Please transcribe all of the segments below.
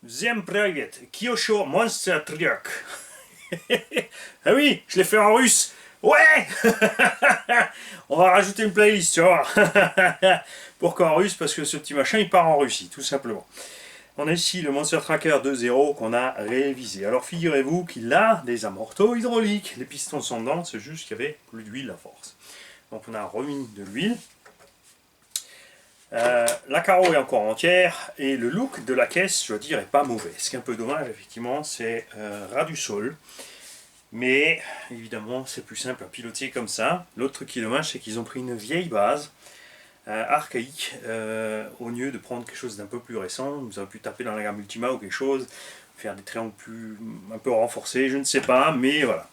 Ziem Private, Kyosho Monster Truck. Ah oui, je l'ai fait en russe. Ouais. On va rajouter une playlist, tu vois. Pourquoi en russe? Parce que ce petit machin, il part en Russie, tout simplement. On a ici le Monster Tracker 2.0 qu'on a révisé. Alors figurez-vous qu'il a des amortos hydrauliques. Les pistons sont dedans, c'est juste qu'il y avait plus d'huile à force. Donc on a remis de l'huile. La carreau est encore entière et le look de la caisse, je dois dire, est pas mauvais. Ce qui est un peu dommage, effectivement, c'est ras du sol. Mais évidemment, c'est plus simple à piloter comme ça. L'autre truc qui est dommage, c'est qu'ils ont pris une vieille base archaïque au lieu de prendre quelque chose d'un peu plus récent. Vous auriez pu taper dans la gamme Ultima ou quelque chose, faire des triangles plus un peu renforcés, je ne sais pas, mais voilà.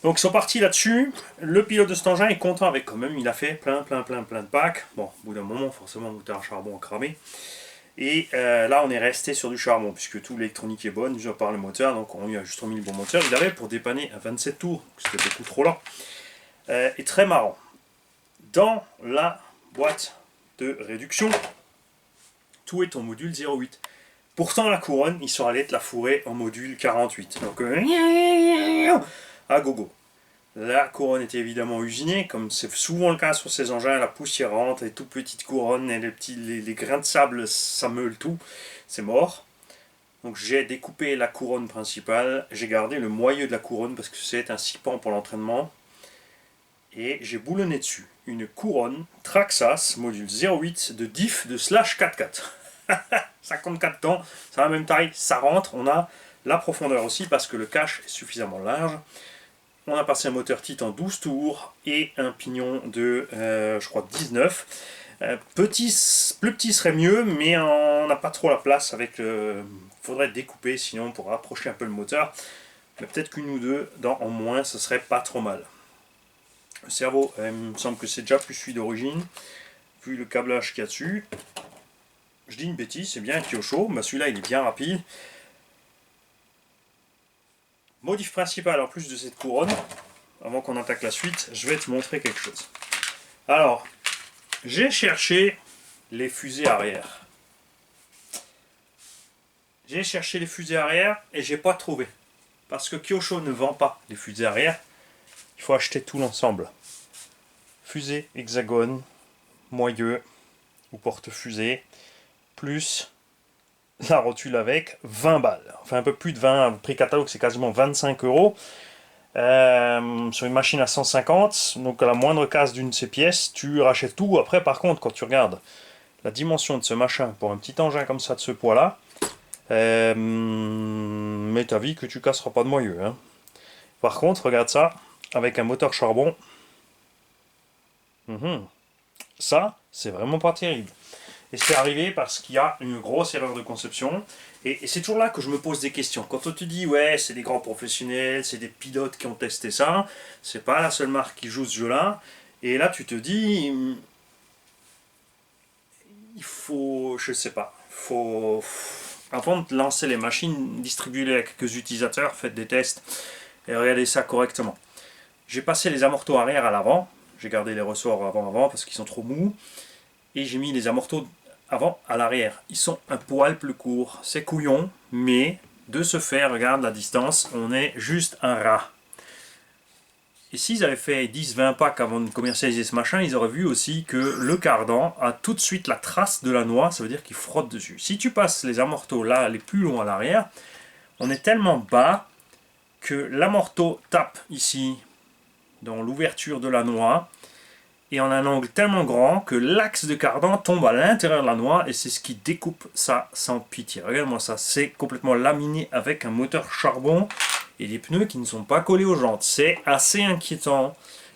Donc ils sont partis là-dessus. Le pilote de cet engin est content avec quand même. Il a fait plein de packs. Bon, au bout d'un moment, forcément, le moteur à charbon a cramé. Et là, on est resté sur du charbon, puisque tout l'électronique est bonne, déjà par le moteur. Donc on lui a juste remis le bon moteur. Il avait pour dépanner à 27 tours, c'était beaucoup trop lent. Et très marrant. Dans la boîte de réduction, tout est en module 0.8. Pourtant, la couronne, ils sont allés te la fourrer en module 48. Donc, à gogo. La couronne était évidemment usinée, comme c'est souvent le cas sur ces engins, la poussière rentre, les toutes petites couronnes, et les grains de sable, ça meule tout, c'est mort. Donc j'ai découpé la couronne principale, j'ai gardé le moyeu de la couronne parce que c'est un scipan pour l'entraînement, et j'ai boulonné dessus une couronne Traxxas module 0.8 de diff de slash 4x4. 54 temps, c'est la même taille, ça rentre, on a la profondeur aussi parce que le cache est suffisamment large. On a passé un moteur Titan 12 tours et un pignon de, je crois, 19. Plus petit serait mieux, mais on n'a pas trop la place avec le... faudrait découper sinon pour rapprocher un peu le moteur. Mais peut-être qu'une ou deux dents en moins, ce serait pas trop mal. Le cerveau, il me semble que c'est déjà plus celui d'origine, vu le câblage qu'il y a dessus. Je dis une bêtise, c'est bien un Kyosho, mais celui-là il est bien rapide. Modif principal en plus de cette couronne, avant qu'on attaque la suite, je vais te montrer quelque chose. Alors, j'ai cherché les fusées arrière. J'ai cherché les fusées arrière et j'ai pas trouvé. Parce que Kyosho ne vend pas les fusées arrière. Il faut acheter tout l'ensemble. Fusée, hexagone, moyeu ou porte-fusée, plus la rotule avec 20 balles. Enfin un peu plus de 20, prix catalogue c'est quasiment 25 €. Sur une machine à 150, donc à la moindre casse d'une de ces pièces, tu rachètes tout. Après par contre quand tu regardes la dimension de ce machin pour un petit engin comme ça de ce poids là, mais ta vie que tu casseras pas de moyeu. Hein. Par contre regarde ça, avec un moteur charbon, ça c'est vraiment pas terrible. Et c'est arrivé parce qu'il y a une grosse erreur de conception. Et c'est toujours là que je me pose des questions. Quand on te dit, ouais, c'est des grands professionnels, c'est des pilotes qui ont testé ça, c'est pas la seule marque qui joue ce jeu-là. Et là, tu te dis, il faut, je sais pas, faut, avant de lancer les machines, distribuez-les à quelques utilisateurs, faites des tests et regardez ça correctement. J'ai passé les amortos arrière à l'avant. J'ai gardé les ressorts avant parce qu'ils sont trop mous. Et j'ai mis les amortos avant à l'arrière. Ils sont un poil plus courts. C'est couillon, mais de ce fait, regarde la distance, on est juste un rat. Et s'ils avaient fait 10-20 packs avant de commercialiser ce machin, ils auraient vu aussi que le cardan a tout de suite la trace de la noix, ça veut dire qu'il frotte dessus. Si tu passes les amortos là, les plus longs à l'arrière, on est tellement bas que l'amorto tape ici, dans l'ouverture de la noix, et en un angle tellement grand que l'axe de cardan tombe à l'intérieur de la noix et c'est ce qui découpe ça sans pitié. Regarde-moi ça, c'est complètement laminé avec un moteur charbon et des pneus qui ne sont pas collés aux jantes. C'est assez inquiétant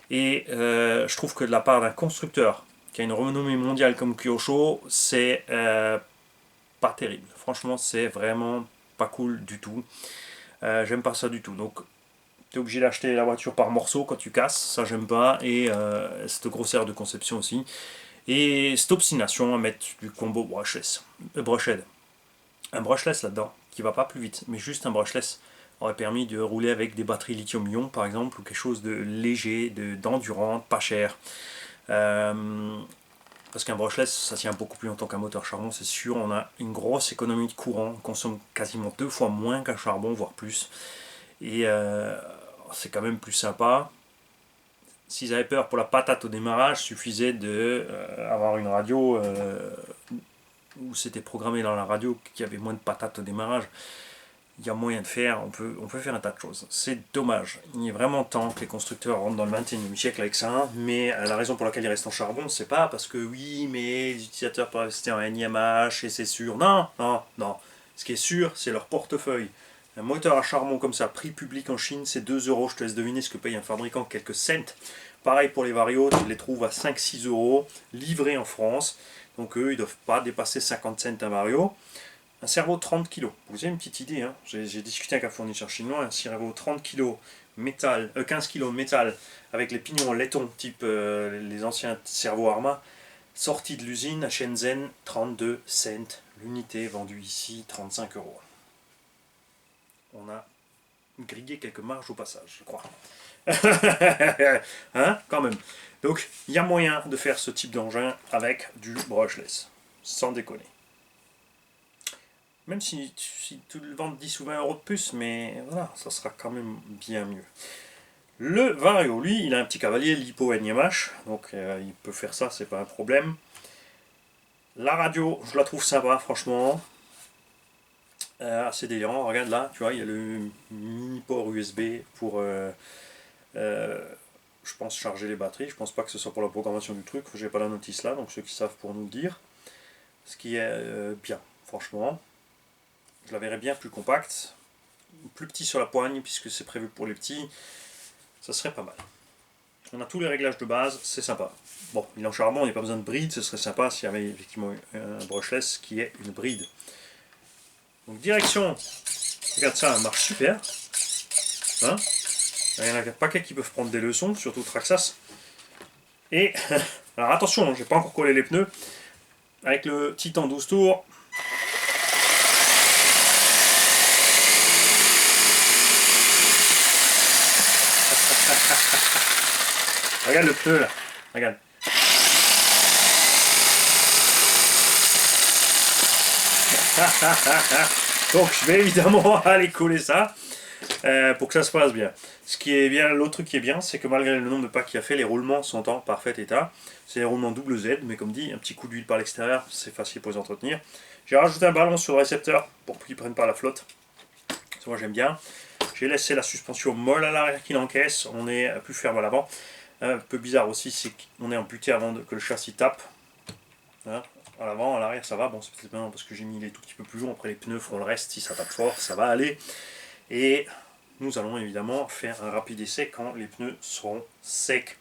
et je trouve que de la part d'un constructeur qui a une renommée mondiale comme Kyosho, c'est pas terrible. Franchement, c'est vraiment pas cool du tout. J'aime pas ça du tout. Donc tu es obligé d'acheter la voiture par morceaux quand tu casses, ça j'aime pas, et cette grossière de conception aussi. Et cette obstination à mettre du combo brushless, un brushless là-dedans, qui va pas plus vite, mais juste un brushless aurait permis de rouler avec des batteries lithium-ion par exemple, ou quelque chose de léger, d'endurant, pas cher. Parce qu'un brushless, ça tient beaucoup plus longtemps qu'un moteur charbon, c'est sûr. On a une grosse économie de courant, on consomme quasiment 2 fois moins qu'un charbon, voire plus. Et c'est quand même plus sympa. S'ils avaient peur pour la patate au démarrage, il suffisait d'avoir une radio où c'était programmé dans la radio qu'il y avait moins de patates au démarrage. Il y a moyen de faire, on peut faire un tas de choses. C'est dommage. Il est vraiment temps que les constructeurs rentrent dans le 21e siècle avec ça, mais la raison pour laquelle ils restent en charbon, c'est pas parce que oui, mais les utilisateurs peuvent rester en NIMH et c'est sûr. Non, non, non. Ce qui est sûr, c'est leur portefeuille. Un moteur à charbon comme ça, prix public en Chine, c'est 2 euros. Je te laisse deviner ce que paye un fabricant, quelques cents. Pareil pour les Vario, tu les trouves à 5-6 euros, livrés en France. Donc eux, ils ne doivent pas dépasser 50 cents un Vario. Un cerveau 30 kg. Vous avez une petite idée, hein. J'ai discuté avec un fournisseur chinois, un cerveau 30 kg métal, 15 kg métal, avec les pignons en laiton, type les anciens cerveaux Arma, sorti de l'usine à Shenzhen, 32 cents. L'unité vendue ici, 35 euros. On a grillé quelques marges au passage, je crois. Hein, quand même. Donc, il y a moyen de faire ce type d'engin avec du brushless, sans déconner. Même si tu le vends 10 ou 20 euros de plus, mais voilà, ça sera quand même bien mieux. Le Vario, lui, il a un petit cavalier lipo NIMH, donc il peut faire ça, c'est pas un problème. La radio, je la trouve sympa, franchement. Assez délirant, regarde là, tu vois, il y a le mini port USB pour, je pense, charger les batteries. Je pense pas que ce soit pour la programmation du truc, j'ai pas la notice là, donc ceux qui savent pour nous le dire. Ce qui est bien, franchement. Je la verrais bien plus compacte, plus petit sur la poigne, puisque c'est prévu pour les petits, ça serait pas mal. On a tous les réglages de base, c'est sympa. Bon, il est en charbon, il n'y a pas besoin de bride, ce serait sympa s'il y avait effectivement un brushless qui est une bride. Donc direction, regarde ça, elle marche super. Hein, il y en a un paquet qui peuvent prendre des leçons, surtout Traxxas. Et, alors attention, j'ai pas encore collé les pneus, avec le Titan 12 tours. Regarde le pneu là, regarde. Donc je vais évidemment aller coller ça pour que ça se passe bien. Ce qui est bien, l'autre truc qui est bien, c'est que malgré le nombre de pas qu'il a fait, les roulements sont en parfait état. C'est des roulements double Z, mais comme dit, un petit coup d'huile par l'extérieur, c'est facile pour les entretenir. J'ai rajouté un ballon sur le récepteur pour qu'ils ne prennent pas la flotte. Ça, moi j'aime bien. J'ai laissé la suspension molle à l'arrière qui l'encaisse, on est plus ferme à l'avant. Un peu bizarre aussi, c'est qu'on est amputé avant que le châssis tape. Hein, à l'avant, à l'arrière ça va, bon c'est peut-être maintenant parce que j'ai mis les tout petit peu plus long, après les pneus feront le reste, si ça tape fort, ça va aller. Et nous allons évidemment faire un rapide essai quand les pneus seront secs.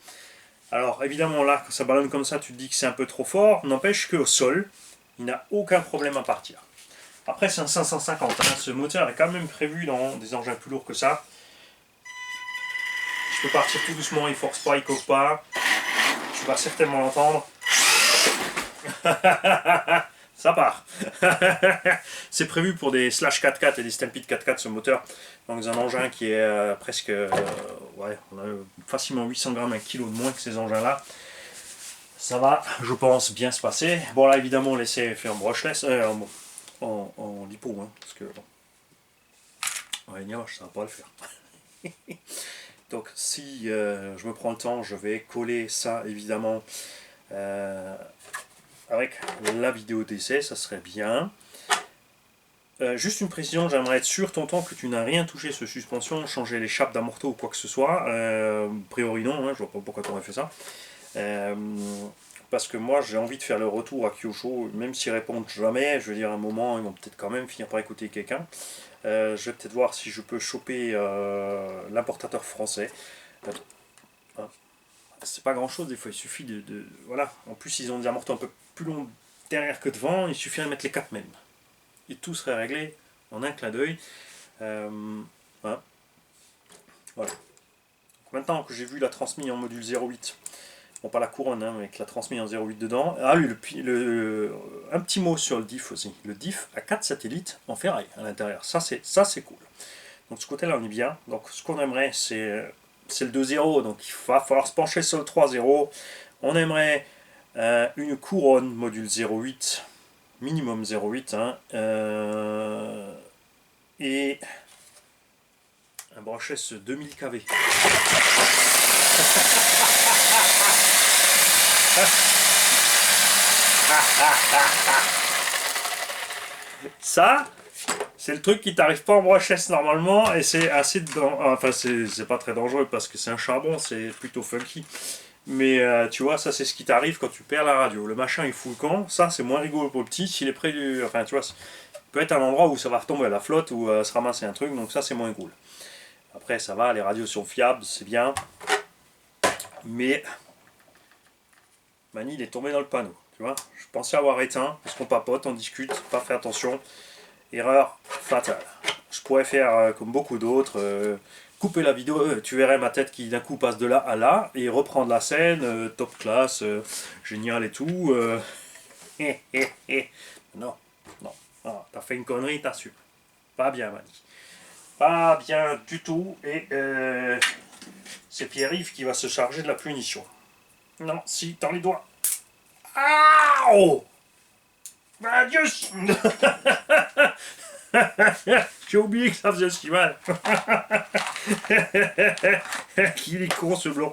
Alors évidemment là, quand ça ballonne comme ça, tu te dis que c'est un peu trop fort, n'empêche qu'au sol, il n'a aucun problème à partir. Après c'est un 550, hein, ce moteur est quand même prévu dans des engins plus lourds que ça. Je peux partir tout doucement, il force pas, il coque pas. Tu vas certainement l'entendre. Ça part. C'est prévu pour des Slash 4x4 et des Stampede 4x4 ce moteur. Donc un engin qui est presque... ouais, on a facilement 800 grammes, 1 kg de moins que ces engins-là. Ça va, je pense, bien se passer. Bon là évidemment on l'essaie faire en brushless, en lipo, hein, parce que... Bon, ouais, ça va pas le faire. Donc si je me prends le temps, je vais coller ça évidemment avec la vidéo d'essai, ça serait bien. Juste une précision, j'aimerais être sûr, tonton, que tu n'as rien touché sur suspension, changer les chapes d'amorto ou quoi que ce soit. A priori non, hein, je vois pas pourquoi tu aurais fait ça. Parce que moi j'ai envie de faire le retour à Kyosho, même s'ils répondent jamais, je veux dire à un moment ils vont peut-être quand même finir par écouter quelqu'un. Je vais peut-être voir si je peux choper l'importateur français. Hein. C'est pas grand chose, des fois il suffit de... Voilà, en plus ils ont des amortisseurs un peu plus longs derrière que devant, il suffit de mettre les 4 mêmes. Et tout serait réglé en un clin d'œil. Hein. Voilà. Donc maintenant que j'ai vu la transmise en module 0.8, bon pas la couronne, hein, mais avec la transmise en 0.8 dedans. Ah oui, un petit mot sur le diff aussi. Le diff a 4 satellites en ferraille à l'intérieur. Ça c'est cool. Donc de ce côté-là on est bien. Donc ce qu'on aimerait c'est le 2.0, donc il va falloir se pencher sur le 3.0. On aimerait une couronne module 0,8, minimum 0,8, hein, et un Broches 2000 kV. Ça, c'est le truc qui t'arrive pas en Broches normalement, et c'est assez enfin c'est pas très dangereux parce que c'est un charbon, c'est plutôt funky. Mais tu vois, ça c'est ce qui t'arrive quand tu perds la radio. Le machin il fout le camp, ça c'est moins rigolo pour le petit, s'il est près du... Enfin tu vois, peut être un endroit où ça va retomber à la flotte ou se ramasser un truc, donc ça c'est moins cool. Après ça va, les radios sont fiables, c'est bien. Mais Mani il est tombé dans le panneau, tu vois. Je pensais avoir éteint, parce qu'on papote, on discute, pas fait attention. Erreur fatale. Je pourrais faire comme beaucoup d'autres, couper la vidéo, tu verrais ma tête qui d'un coup passe de là à là, et reprendre la scène, top classe, génial et tout. Non, non, ah, t'as fait une connerie, t'as su. Pas bien, Mani. Pas bien du tout, et c'est Pierre-Yves qui va se charger de la punition. Non, si, dans les doigts. Ah, bah, Dieu. J'ai oublié que ça faisait si mal. Qu'il est con ce blanc.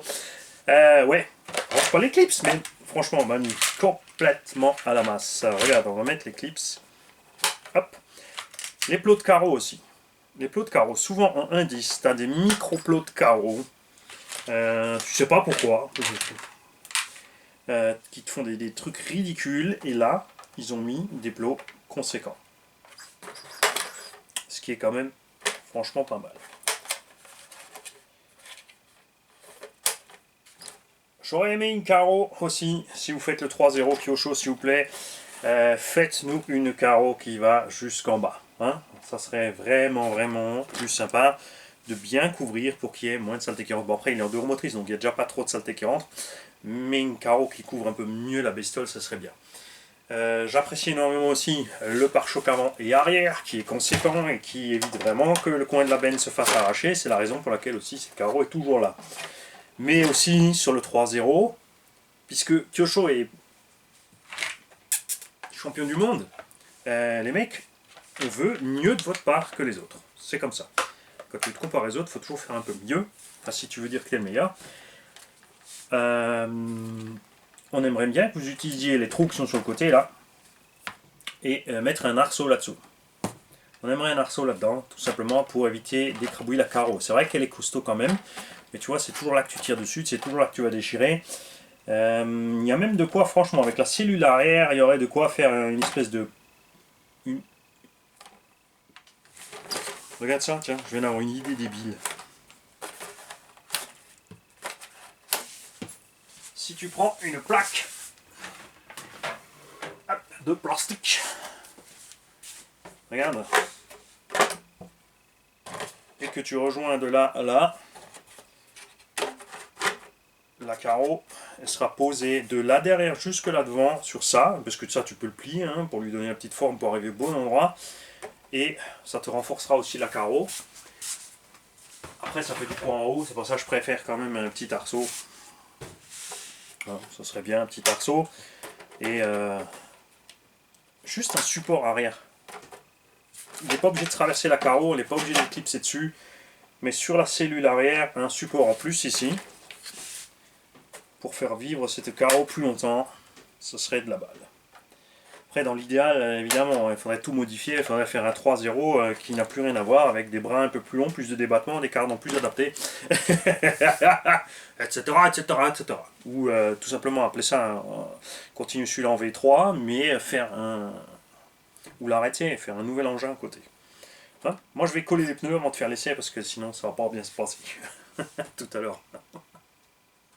Ouais, on range pas les clips, mais franchement, Manu, complètement à la masse. Alors, regarde, on va mettre les clips. Hop. Les plots de carreaux aussi. Les plots de carreaux, souvent en indice, tu as des micro-plots de carreaux. Tu sais pas pourquoi. Qui te font des trucs ridicules. Et là, ils ont mis des plots conséquents. Ce qui est quand même franchement pas mal. J'aurais aimé une carreau aussi, si vous faites le 3-0 Kyosho s'il vous plaît, faites-nous une carreau qui va jusqu'en bas. Hein, ça serait vraiment plus sympa de bien couvrir pour qu'il y ait moins de saleté qui rentre. Bon après il est en deux roues motrices donc il n'y a déjà pas trop de saleté qui rentre, mais une carreau qui couvre un peu mieux la bestiole ça serait bien. J'apprécie énormément aussi le pare-choc avant et arrière qui est conséquent et qui évite vraiment que le coin de la benne se fasse arracher. C'est la raison pour laquelle aussi cette carreau est toujours là. Mais aussi sur le 3-0, puisque Kyosho est champion du monde, les mecs, on veut mieux de votre part que les autres. C'est comme ça. Quand tu te compares aux autres, il faut toujours faire un peu mieux. Enfin, si tu veux dire que tu es le meilleur. On aimerait bien que vous utilisiez les trous qui sont sur le côté là et mettre un arceau là-dessous. On aimerait un arceau là-dedans, tout simplement pour éviter d'écrabouiller la carreau. C'est vrai qu'elle est costaud quand même, mais tu vois, c'est toujours là que tu tires dessus, c'est toujours là que tu vas déchirer. Il y a même de quoi, franchement, avec la cellule arrière, il y aurait de quoi faire une espèce de... Regarde ça, tiens, je viens d'avoir une idée débile. Si tu prends une plaque de plastique, regarde, et que tu rejoins de là à là, la carreau elle sera posée de là derrière jusque là devant sur ça, parce que ça tu peux le plier hein, pour lui donner une petite forme pour arriver au bon endroit, et ça te renforcera aussi la carreau. Après ça fait du poids en haut, c'est pour ça que je préfère quand même un petit arceau. Alors, ça serait bien un petit arceau et juste un support arrière. Il n'est pas obligé de traverser la carreau, il n'est pas obligé de clipser dessus, mais sur la cellule arrière, un support en plus ici, pour faire vivre cette carreau plus longtemps, ce serait de la balle. Après, dans l'idéal, évidemment, il faudrait tout modifier, il faudrait faire un 3-0 qui n'a plus rien à voir, avec des brins un peu plus longs, plus de débattement, des cardans plus adaptés, etc., etc., etc. Ou tout simplement appeler ça, continuer celui-là en V3, mais faire un... ou l'arrêter et faire un nouvel engin à côté. Hein, moi, je vais coller les pneus avant de faire l'essai, parce que sinon, ça va pas bien se passer. Tout à l'heure.